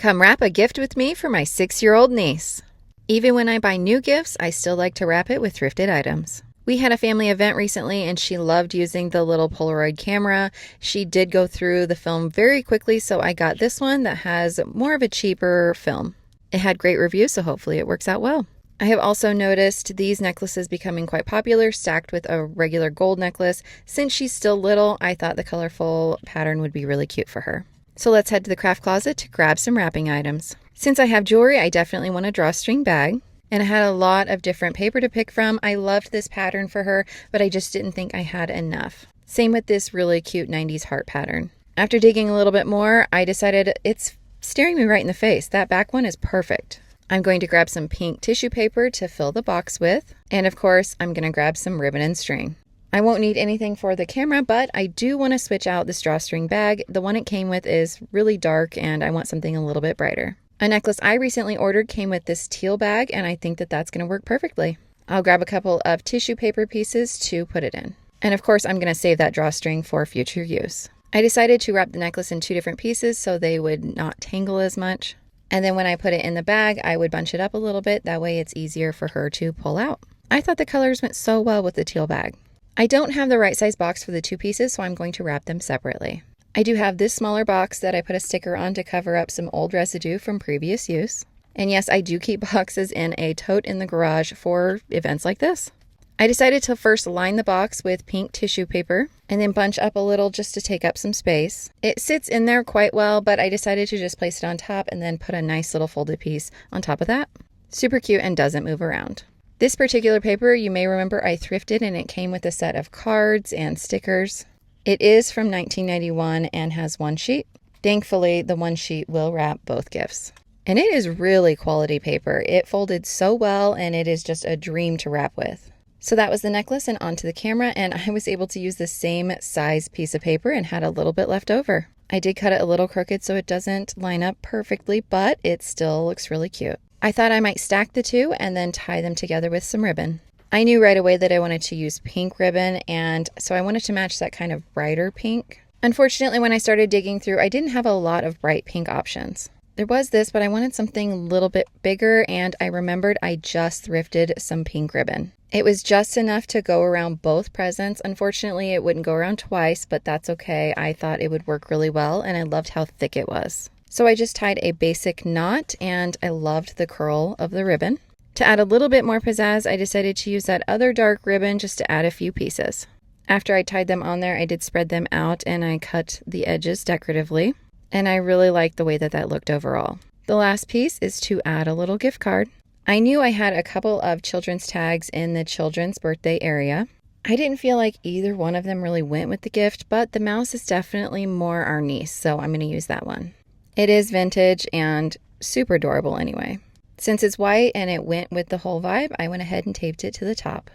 Come wrap a gift with me for my 6-year-old niece. Even when I buy new gifts, I still like to wrap it with thrifted items. We had a family event recently and she loved using the little Polaroid camera. She did go through the film very quickly, so I got this one that has more of a cheaper film. It had great reviews, so hopefully it works out well. I have also noticed these necklaces becoming quite popular, stacked with a regular gold necklace. Since she's still little, I thought the colorful pattern would be really cute for her. So let's head to the craft closet to grab some wrapping items. Since I have jewelry, I definitely want a drawstring bag. And I had a lot of different paper to pick from. I loved this pattern for her, but I just didn't think I had enough. Same with this really cute 90s heart pattern. After digging a little bit more, I decided it's staring me right in the face. That back one is perfect. I'm going to grab some pink tissue paper to fill the box with. And of course, I'm going to grab some ribbon and string. I won't need anything for the camera, but I do want to switch out this drawstring bag. The one it came with is really dark and I want something a little bit brighter. A necklace I recently ordered came with this teal bag, and I think that that's going to work perfectly. I'll grab a couple of tissue paper pieces to put it in. And of course, I'm going to save that drawstring for future use. I decided to wrap the necklace in 2 different pieces so they would not tangle as much. And then when I put it in the bag, I would bunch it up a little bit. That way it's easier for her to pull out. I thought the colors went so well with the teal bag. I don't have the right size box for the 2 pieces, so I'm going to wrap them separately. I do have this smaller box that I put a sticker on to cover up some old residue from previous use. And yes, I do keep boxes in a tote in the garage for events like this. I decided to first line the box with pink tissue paper and then bunch up a little just to take up some space. It sits in there quite well, but I decided to just place it on top and then put a nice little folded piece on top of that. Super cute and doesn't move around. This particular paper, you may remember I thrifted and it came with a set of cards and stickers. It is from 1991 and has 1 sheet. Thankfully, the 1 sheet will wrap both gifts. And it is really quality paper. It folded so well and it is just a dream to wrap with. So that was the necklace and onto the camera, and I was able to use the same size piece of paper and had a little bit left over. I did cut it a little crooked so it doesn't line up perfectly, but it still looks really cute. I thought I might stack the 2 and then tie them together with some ribbon. I knew right away that I wanted to use pink ribbon, and so I wanted to match that kind of brighter pink. Unfortunately, when I started digging through, I didn't have a lot of bright pink options. There was this, but I wanted something a little bit bigger, and I remembered I just thrifted some pink ribbon. It was just enough to go around both presents. Unfortunately, it wouldn't go around twice, but that's okay. I thought it would work really well, and I loved how thick it was. So I just tied a basic knot, and I loved the curl of the ribbon. To add a little bit more pizzazz, I decided to use that other dark ribbon just to add a few pieces. After I tied them on there, I did spread them out and I cut the edges decoratively. And I really liked the way that that looked overall. The last piece is to add a little gift card. I knew I had a couple of children's tags in the children's birthday area. I didn't feel like either one of them really went with the gift, but the mouse is definitely more our niece, so I'm going to use that one. It is vintage and super adorable anyway. Since it's white and it went with the whole vibe, I went ahead and taped it to the top.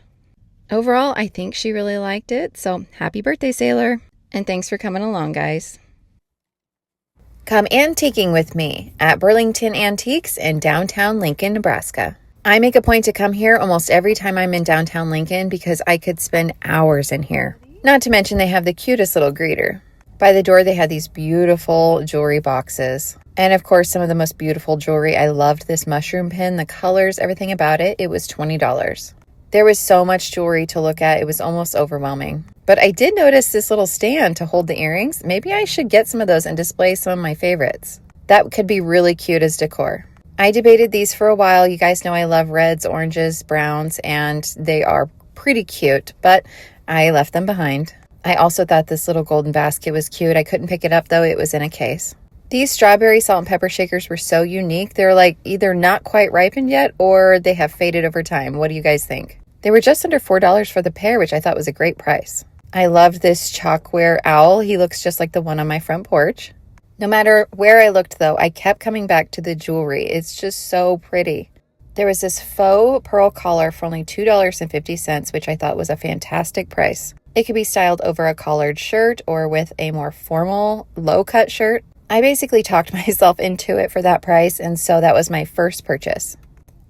Overall, I think she really liked it, so happy birthday, Sailor! And thanks for coming along, guys. Come antiquing with me at Burlington Antiques in downtown Lincoln, Nebraska. I make a point to come here almost every time I'm in downtown Lincoln because I could spend hours in here. Not to mention they have the cutest little greeter. By the door, they had these beautiful jewelry boxes. And of course, some of the most beautiful jewelry. I loved this mushroom pin, the colors, everything about it. It was $20. There was so much jewelry to look at. It was almost overwhelming. But I did notice this little stand to hold the earrings. Maybe I should get some of those and display some of my favorites. That could be really cute as decor. I debated these for a while. You guys know I love reds, oranges, browns, and they are pretty cute, but I left them behind. I also thought this little golden basket was cute. I couldn't pick it up though. It was in a case. These strawberry salt and pepper shakers were so unique. They're like either not quite ripened yet or they have faded over time. What do you guys think? They were just under $4 for the pair, which I thought was a great price. I loved this chalkware owl. He looks just like the one on my front porch. No matter where I looked though, I kept coming back to the jewelry. It's just so pretty. There was this faux pearl collar for only $2.50, which I thought was a fantastic price. It could be styled over a collared shirt or with a more formal low-cut shirt. I basically talked myself into it for that price, and so that was my first purchase.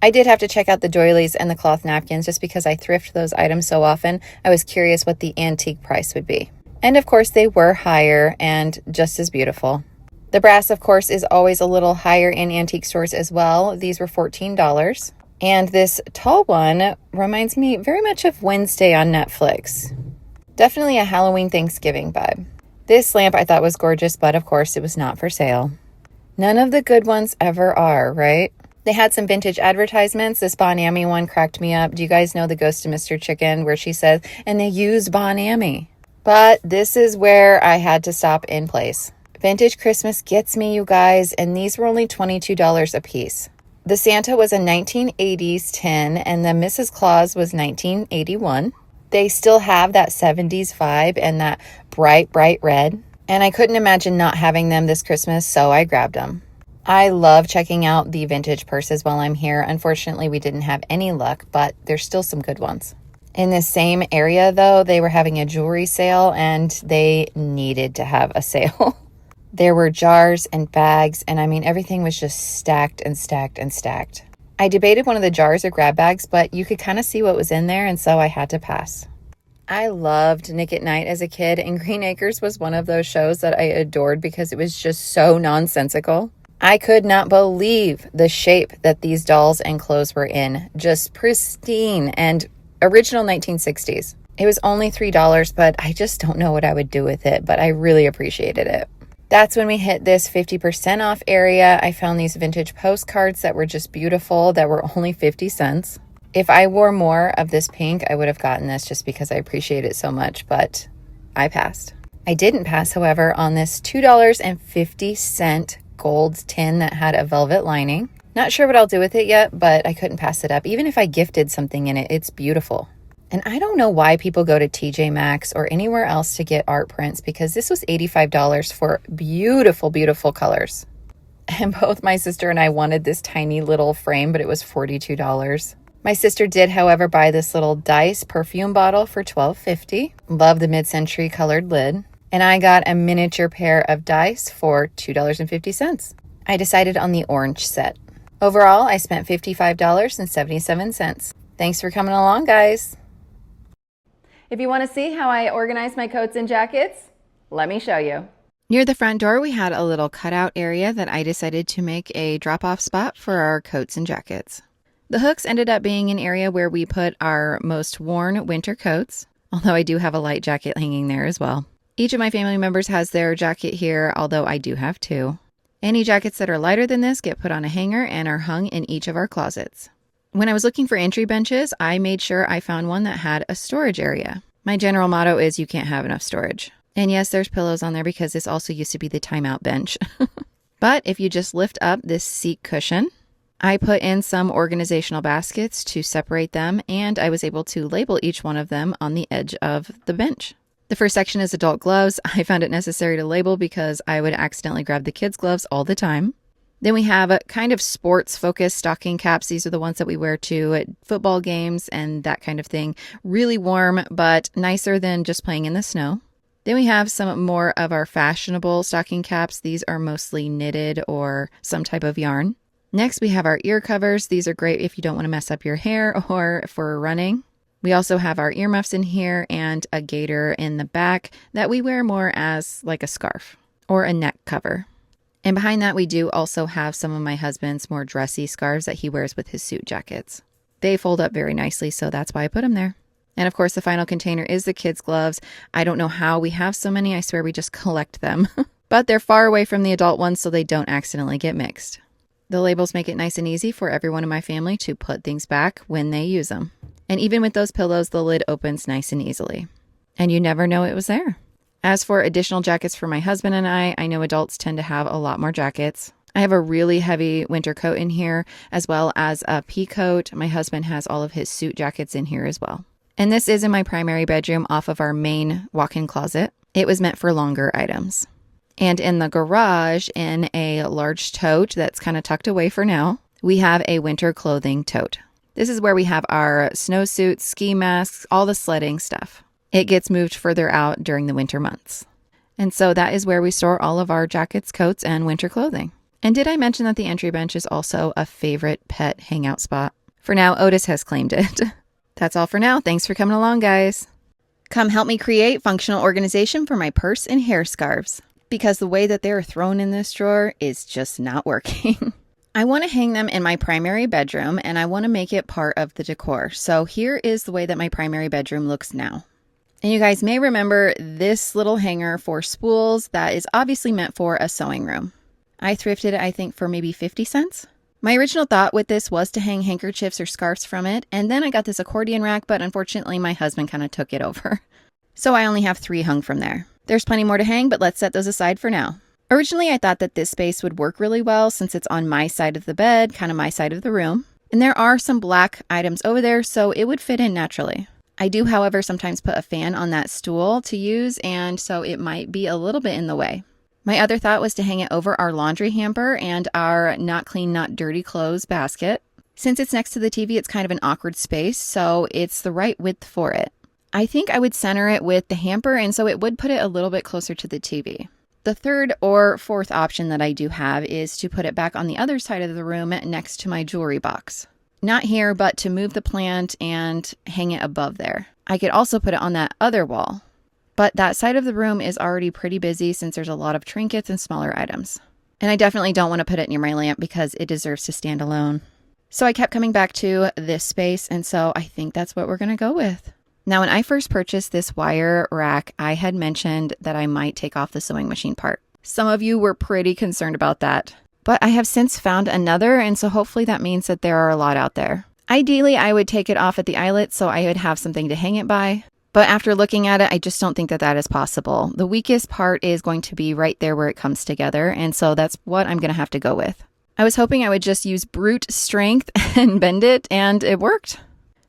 I did have to check out the doilies and the cloth napkins just because I thrift those items so often. I was curious what the antique price would be. And of course, they were higher and just as beautiful. The brass, of course, is always a little higher in antique stores as well. These were $14. And this tall one reminds me very much of Wednesday on Netflix. Definitely a Halloween Thanksgiving vibe. This lamp I thought was gorgeous, but of course it was not for sale. None of the good ones ever are, right? They had some vintage advertisements. This Bon Ami one cracked me up. Do you guys know the Ghost of Mr. Chicken where she says, and they used Bon Ami? But this is where I had to stop in place. Vintage Christmas gets me, you guys, and these were only $22 a piece. The Santa was a 1980s tin, and the Mrs. Claus was 1981. They still have that 70s vibe and that bright, bright red. And I couldn't imagine not having them this Christmas, so I grabbed them. I love checking out the vintage purses while I'm here. Unfortunately, we didn't have any luck, but there's still some good ones. In this same area, though, they were having a jewelry sale, and they needed to have a sale. There were jars and bags, and I mean, everything was just stacked and stacked and stacked. I debated one of the jars or grab bags, but you could kind of see what was in there, and so I had to pass. I loved Nick at Night as a kid, and Green Acres was one of those shows that I adored because it was just so nonsensical. I could not believe the shape that these dolls and clothes were in. Just pristine and original 1960s. It was only $3, but I just don't know what I would do with it, but I really appreciated it. That's when we hit this 50% off area. I found these vintage postcards that were just beautiful, that were only 50 cents. If I wore more of this pink, I would have gotten this just because I appreciate it so much, but I passed. I didn't pass, however, on this $2.50 gold tin that had a velvet lining. Not sure what I'll do with it yet, but I couldn't pass it up. Even if I gifted something in it, it's beautiful. And I don't know why people go to TJ Maxx or anywhere else to get art prints, because this was $85 for beautiful, beautiful colors. And both my sister and I wanted this tiny little frame, but it was $42. My sister did, however, buy this little Dice perfume bottle for $12.50. Love the mid-century colored lid. And I got a miniature pair of dice for $2.50. I decided on the orange set. Overall, I spent $55.77. Thanks for coming along, guys. If you want to see how I organize my coats and jackets, let me show you. Near the front door, we had a little cutout area that I decided to make a drop-off spot for our coats and jackets. The hooks ended up being an area where we put our most worn winter coats, although I do have a light jacket hanging there as well. Each of my family members has their jacket here, although I do have two. Any jackets that are lighter than this get put on a hanger and are hung in each of our closets. When I was looking for entry benches, I made sure I found one that had a storage area. My general motto is you can't have enough storage. And yes, there's pillows on there because this also used to be the timeout bench. But if you just lift up this seat cushion, I put in some organizational baskets to separate them, and I was able to label each one of them on the edge of the bench. The first section is adult gloves. I found it necessary to label because I would accidentally grab the kids' gloves all the time. Then we have a kind of sports-focused stocking caps. These are the ones that we wear to at football games and that kind of thing. Really warm, but nicer than just playing in the snow. Then we have some more of our fashionable stocking caps. These are mostly knitted or some type of yarn. Next, we have our ear covers. These are great if you don't want to mess up your hair or for running. We also have our earmuffs in here and a gaiter in the back that we wear more as like a scarf or a neck cover. And behind that, we do also have some of my husband's more dressy scarves that he wears with his suit jackets. They fold up very nicely, so that's why I put them there. And of course, the final container is the kids' gloves. I don't know how we have so many. I swear we just collect them. But they're far away from the adult ones so they don't accidentally get mixed. The labels make it nice and easy for everyone in my family to put things back when they use them. And even with those pillows, the lid opens nice and easily. And you never know it was there. As for additional jackets for my husband and I know adults tend to have a lot more jackets. I have a really heavy winter coat in here, as well as a pea coat. My husband has all of his suit jackets in here as well. And this is in my primary bedroom off of our main walk-in closet. It was meant for longer items. And in the garage, in a large tote that's kind of tucked away for now, we have a winter clothing tote. This is where we have our snowsuits, ski masks, all the sledding stuff. It gets moved further out during the winter months. And so that is where we store all of our jackets, coats, and winter clothing. And did I mention that the entry bench is also a favorite pet hangout spot? For now, Otis has claimed it. That's all for now. Thanks for coming along, guys. Come help me create functional organization for my purse and hair scarves. because the way that they're thrown in this drawer is just not working. I want to hang them in my primary bedroom and I want to make it part of the decor. So here is the way that my primary bedroom looks now. And you guys may remember this little hanger for spools that is obviously meant for a sewing room. I thrifted it, I think, for maybe 50 cents. My original thought with this was to hang handkerchiefs or scarves from it. And then I got this accordion rack, but unfortunately my husband kind of took it over. So I only have 3 hung from there. There's plenty more to hang, but let's set those aside for now. Originally, I thought that this space would work really well since it's on my side of the bed, kind of my side of the room. And there are some black items over there, so it would fit in naturally. I do, however, sometimes put a fan on that stool to use, and so it might be a little bit in the way. My other thought was to hang it over our laundry hamper and our not clean, not dirty clothes basket. Since it's next to the TV, it's kind of an awkward space, so it's the right width for it. I think I would center it with the hamper, and so it would put it a little bit closer to the TV. The third or fourth option that I do have is to put it back on the other side of the room next to my jewelry box. Not here, but to move the plant and hang it above there. I could also put it on that other wall. But that side of the room is already pretty busy since there's a lot of trinkets and smaller items. And I definitely don't want to put it near my lamp because it deserves to stand alone. So I kept coming back to this space, and so I think that's what we're going to go with. Now, when I first purchased this wire rack, I had mentioned that I might take off the sewing machine part. Some of you were pretty concerned about that, but I have since found another, and so hopefully that means that there are a lot out there. Ideally, I would take it off at the eyelet so I would have something to hang it by, but after looking at it, I just don't think that that is possible. The weakest part is going to be right there where it comes together, and so that's what I'm going to have to go with. I was hoping I would just use brute strength and bend it, and it worked.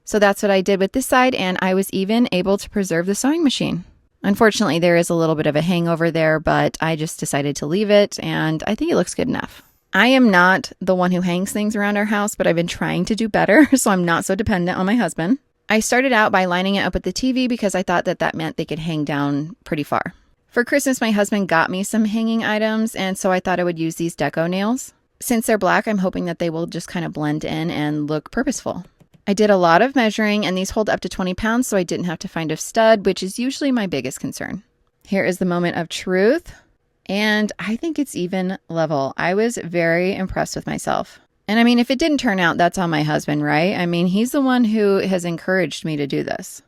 So that's what I did with this side, and I was even able to preserve the sewing machine. Unfortunately, there is a little bit of a hangover there, but I just decided to leave it, and I think it looks good enough. I am not the one who hangs things around our house, but I've been trying to do better, so I'm not so dependent on my husband. I started out by lining it up with the TV because I thought that that meant they could hang down pretty far. For Christmas, my husband got me some hanging items, and so I thought I would use these deco nails. Since they're black, I'm hoping that they will just kind of blend in and look purposeful. I did a lot of measuring, and these hold up to 20 pounds, so I didn't have to find a stud, which is usually my biggest concern. Here is the moment of truth, and I think it's even level. I was very impressed with myself. And I mean, if it didn't turn out, that's on my husband, right? I mean, he's the one who has encouraged me to do this.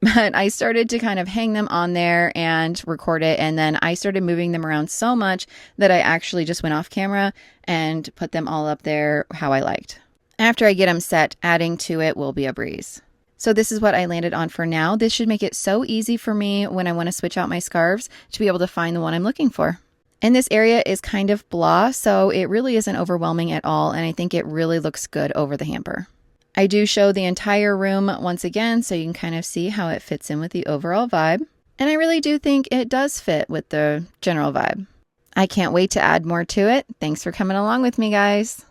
But I started to kind of hang them on there and record it, and then I started moving them around so much that I actually just went off camera and put them all up there how I liked. After I get them set, adding to it will be a breeze. So this is what I landed on for now. This should make it so easy for me when I want to switch out my scarves to be able to find the one I'm looking for. And this area is kind of blah, so it really isn't overwhelming at all, and I think it really looks good over the hamper. I do show the entire room once again so you can kind of see how it fits in with the overall vibe. And I really do think it does fit with the general vibe. I can't wait to add more to it. Thanks for coming along with me, guys.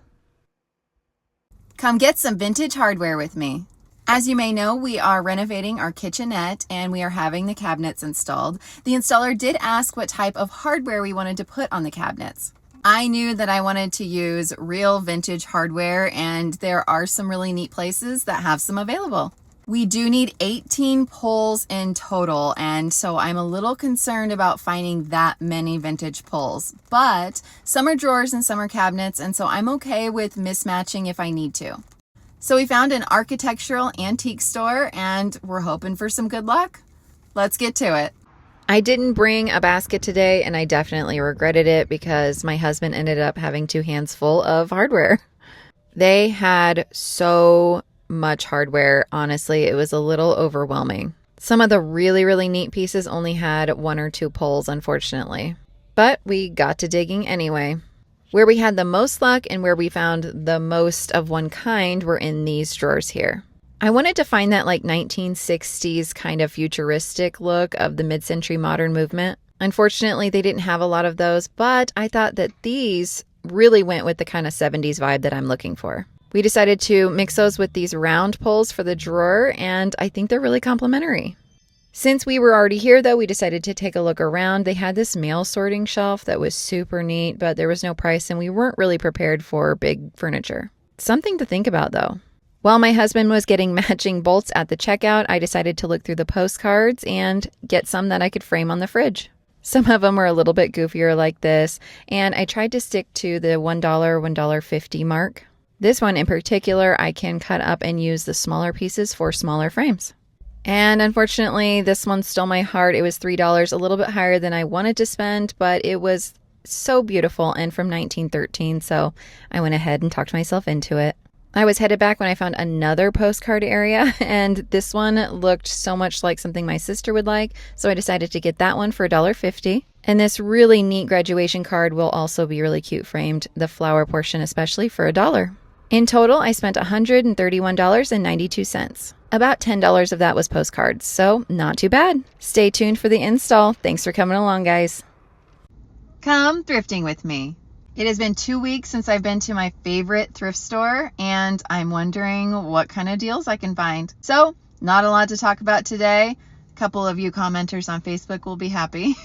Come get some vintage hardware with me. As you may know, we are renovating our kitchenette and we are having the cabinets installed. The installer did ask what type of hardware we wanted to put on the cabinets. I knew that I wanted to use real vintage hardware, and there are some really neat places that have some available. We do need 18 pulls in total, and so I'm a little concerned about finding that many vintage pulls. But some are drawers and some are cabinets, and so I'm okay with mismatching if I need to. So we found an architectural antique store, and we're hoping for some good luck. Let's get to it. I didn't bring a basket today, and I definitely regretted it because my husband ended up having 2 hands full of hardware. They had so much hardware. Honestly, it was a little overwhelming. Some of the really, really neat pieces only had 1 or 2 pulls, unfortunately. But we got to digging anyway. Where we had the most luck and where we found the most of one kind were in these drawers here. I wanted to find that like 1960s kind of futuristic look of the mid-century modern movement. Unfortunately, they didn't have a lot of those, but I thought that these really went with the kind of 70s vibe that I'm looking for. We decided to mix those with these round pulls for the drawer, and I think they're really complimentary. Since we were already here, though, we decided to take a look around. They had this mail sorting shelf that was super neat, but there was no price, and we weren't really prepared for big furniture. Something to think about, though. While my husband was getting matching bolts at the checkout, I decided to look through the postcards and get some that I could frame on the fridge. Some of them were a little bit goofier like this, and I tried to stick to the $1, $1.50 mark. This one in particular, I can cut up and use the smaller pieces for smaller frames. And unfortunately, this one stole my heart. It was $3, a little bit higher than I wanted to spend, but it was so beautiful and from 1913, so I went ahead and talked myself into it. I was headed back when I found another postcard area, and this one looked so much like something my sister would like, so I decided to get that one for $1.50. And this really neat graduation card will also be really cute framed, the flower portion especially, for $1. In total, I spent $131.92. About $10 of that was postcards, so not too bad. Stay tuned for the install. Thanks for coming along, guys. Come thrifting with me. It has been 2 weeks since I've been to my favorite thrift store, and I'm wondering what kind of deals I can find. So, not a lot to talk about today. A couple of you commenters on Facebook will be happy.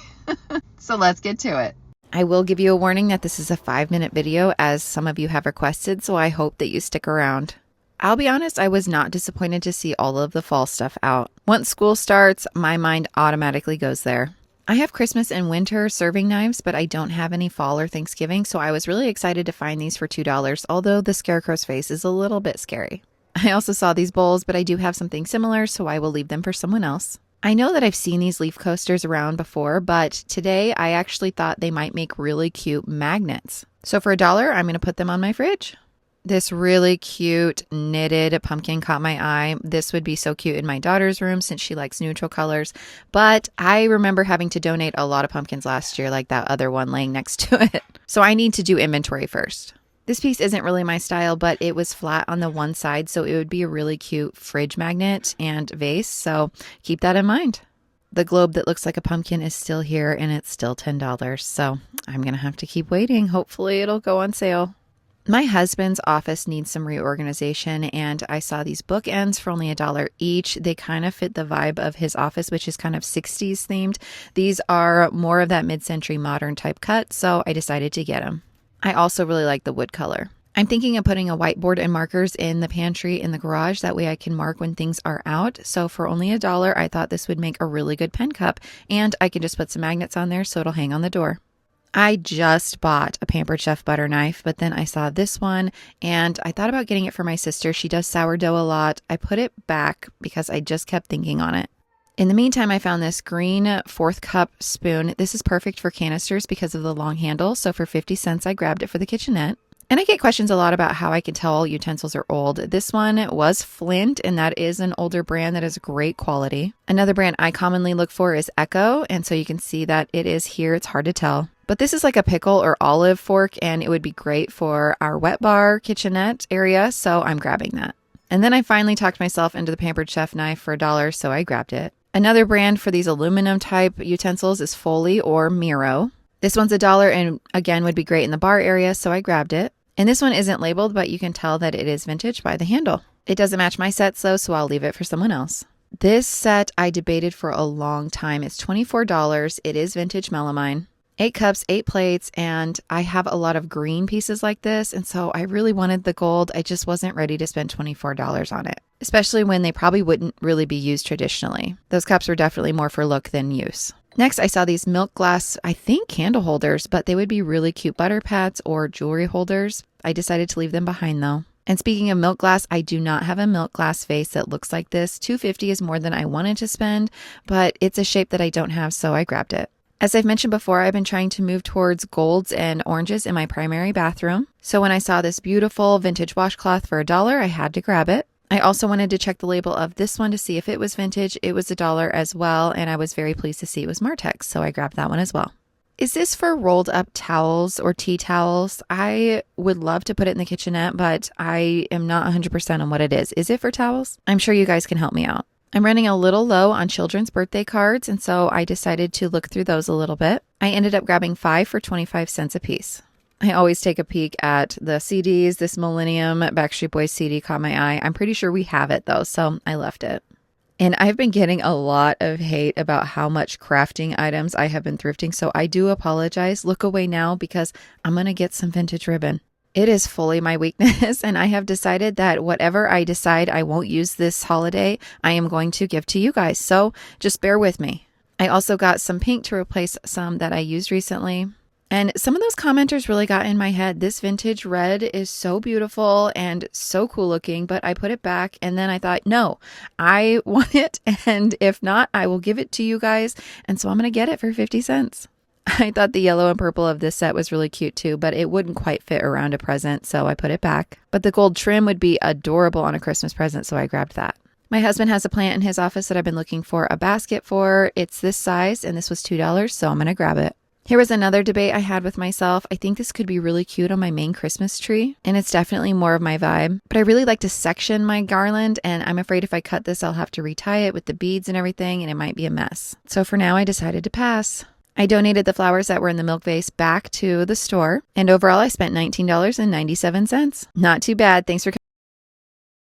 So let's get to it. I will give you a warning that this is a 5-minute video, as some of you have requested, so I hope that you stick around. I'll be honest, I was not disappointed to see all of the fall stuff out. Once school starts, my mind automatically goes there. I have Christmas and winter serving knives, but I don't have any fall or Thanksgiving, so I was really excited to find these for $2, although the scarecrow's face is a little bit scary. I also saw these bowls, but I do have something similar, so I will leave them for someone else. I know that I've seen these leaf coasters around before, but today I actually thought they might make really cute magnets. So for $1, I'm going to put them on my fridge. This really cute knitted pumpkin caught my eye. This would be so cute in my daughter's room since she likes neutral colors. But I remember having to donate a lot of pumpkins last year, like that other one laying next to it. So I need to do inventory first. This piece isn't really my style, but it was flat on the one side, so it would be a really cute fridge magnet and vase. So keep that in mind. The globe that looks like a pumpkin is still here, and it's still $10. So I'm going to have to keep waiting. Hopefully it'll go on sale. My husband's office needs some reorganization, and I saw these bookends for only $1 each. They kind of fit the vibe of his office, which is kind of 60s themed. These are more of that mid-century modern type cut, so I decided to get them. I also really like the wood color. I'm thinking of putting a whiteboard and markers in the pantry in the garage. That way I can mark when things are out. So for only $1, I thought this would make a really good pen cup, and I can just put some magnets on there so it'll hang on the door. I just bought a Pampered Chef butter knife, but then I saw this one and I thought about getting it for my sister. She does sourdough a lot. I put it back because I just kept thinking on it. In the meantime, I found this green fourth cup spoon. This is perfect for canisters because of the long handle. So for 50 cents, I grabbed it for the Kitchenette. And I get questions a lot about how I can tell utensils are old. This one was Flint, and that is an older brand that is great quality. Another brand I commonly look for is Echo, and so you can see that it is here. It's hard to tell. But this is like a pickle or olive fork, and it would be great for our wet bar kitchenette area, so I'm grabbing that. And then I finally talked myself into the Pampered Chef knife for $1, so I grabbed it. Another brand for these aluminum type utensils is Foley or Miro. This one's $1 and again would be great in the bar area, so I grabbed it. And this one isn't labeled, but you can tell that it is vintage by the handle. It doesn't match my sets though, so I'll leave it for someone else. This set I debated for a long time. It's $24. It is vintage melamine. 8 cups, 8 plates, and I have a lot of green pieces like this, and so I really wanted the gold. I just wasn't ready to spend $24 on it, especially when they probably wouldn't really be used traditionally. Those cups were definitely more for look than use. Next, I saw these milk glass, I think candle holders, but they would be really cute butter pads or jewelry holders. I decided to leave them behind though. And speaking of milk glass, I do not have a milk glass vase that looks like this. $2.50 is more than I wanted to spend, but it's a shape that I don't have, so I grabbed it. As I've mentioned before, I've been trying to move towards golds and oranges in my primary bathroom. So when I saw this beautiful vintage washcloth for $1, I had to grab it. I also wanted to check the label of this one to see if it was vintage. It was $1 as well, and I was very pleased to see it was Martex, so I grabbed that one as well. Is this for rolled up towels or tea towels? I would love to put it in the kitchenette, but I am not 100% on what it is. Is it for towels? I'm sure you guys can help me out. I'm running a little low on children's birthday cards, and so I decided to look through those a little bit. I ended up grabbing 5 for 25 cents a piece. I always take a peek at the CDs. This Millennium Backstreet Boys CD caught my eye. I'm pretty sure we have it though, so I left it. And I've been getting a lot of hate about how much crafting items I have been thrifting, so I do apologize. Look away now because I'm going to get some vintage ribbon. It is fully my weakness, and I have decided that whatever I decide I won't use this holiday, I am going to give to you guys, so just bear with me. I also got some pink to replace some that I used recently. And some of those commenters really got in my head. This vintage red is so beautiful and so cool looking, but I put it back and then I thought, no, I want it. And if not, I will give it to you guys. And so I'm going to get it for 50 cents. I thought the yellow and purple of this set was really cute too, but it wouldn't quite fit around a present, so I put it back. But the gold trim would be adorable on a Christmas present, so I grabbed that. My husband has a plant in his office that I've been looking for a basket for. It's this size and this was $2, so I'm going to grab it. Here was another debate I had with myself. I think this could be really cute on my main Christmas tree, and it's definitely more of my vibe. But I really like to section my garland, and I'm afraid if I cut this, I'll have to retie it with the beads and everything, and it might be a mess. So for now, I decided to pass. I donated the flowers that were in the milk vase back to the store, and overall I spent $19.97. Not too bad. Thanks for